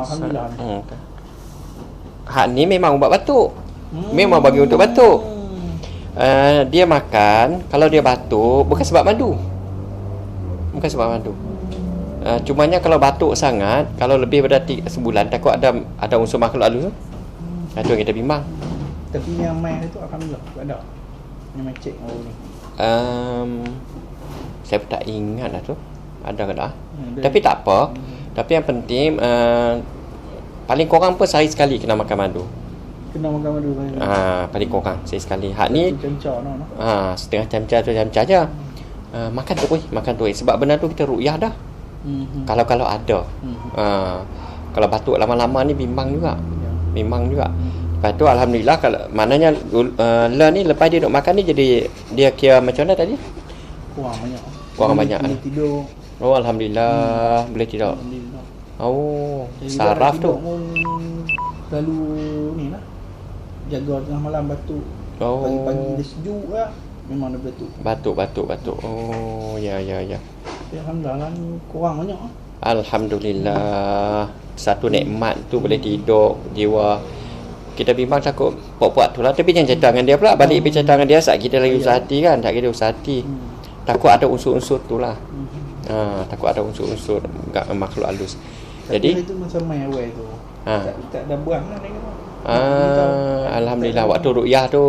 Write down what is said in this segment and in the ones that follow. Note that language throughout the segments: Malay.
Alhamdulillah. Hak ni memang ubat batuk. Memang bagi untuk batuk. Dia makan, kalau dia batuk bukan sebab madu. Bukan sebab madu. Cumanya kalau batuk sangat, kalau lebih daripada sebulan, takut ada unsur makhluk halus tu. Itu yang kita bimbang. Tapi yang main itu alhamdulillah tak ada. Yang main cek ni. Saya pun tak ingat lah tu. Ada ke tak? Tapi tak apa. Tapi yang penting paling kurang pun sehari sekali kena makan madu. Kena makan madu kan. Paling kurang sehari sekali. Hak ni Camca no. setengah camca tu camca je. Makan tu. Sebab benda tu kita ruqyah dah. Kalau ada. Kalau batuk lama-lama ni bimbang juga. Bimbang juga. Lepas tu alhamdulillah, kalau maknanya ni lepas dia duk makan ni jadi dia kira macam mana tadi? Kurang banyak. Boleh tidur. Oh alhamdulillah, boleh tidur. Alhamdulillah. Oh, saraf tu. Lalu ni lah. Jaga tengah malam batuk. Oh. Pagi-pagi dia sejuk lah. Memang dia batuk. Batuk. Oh, ya. Alhamdulillah ni kurang banyak. Alhamdulillah. Satu nikmat tu boleh tidur jiwa. Kita bimbang takut puak-puak tu lah. Tapi jangan cerita dengan dia pula. Balik pergi cerita dengan dia saat kita lagi usaha hati kan. Tak kira usaha hati. Takut ada unsur-unsur tu lah. Takut ada unsur-unsur makhluk halus. Jadi itu macam main awal tu. Tak ada buang lah dia kata. Alhamdulillah waktu ruqyah tu.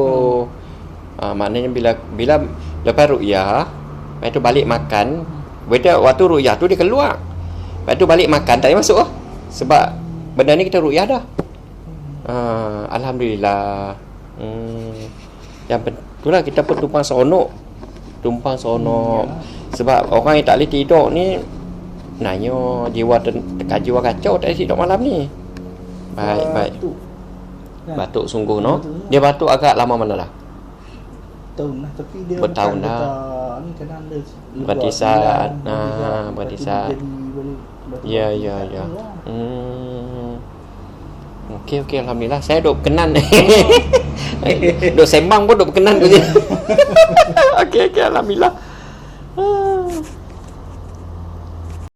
Maknanya bila lepas ruqyah, lepas tu balik makan, waktu ruqyah tu dia keluar. Lepas tu balik makan tak payah masuk lah. Sebab benda ni kita ruqyah dah. Alhamdulillah. Yang itulah kita pun tumpang seronok. Sebab orang yang tak boleh tidur ni nanya jiwa tekan jiwa kacau tak boleh tidur malam ni. Baik. Batuk sungguh no. Dia batuk agak lama mana lah? Tahun lah, tapi dia bertahun dah. Ni kadang ada bertisat. Bertisat. Ya. Okey alhamdulillah. Saya duk berkenan. Duk sembang pun duk berkenan tu je. Okey alhamdulillah.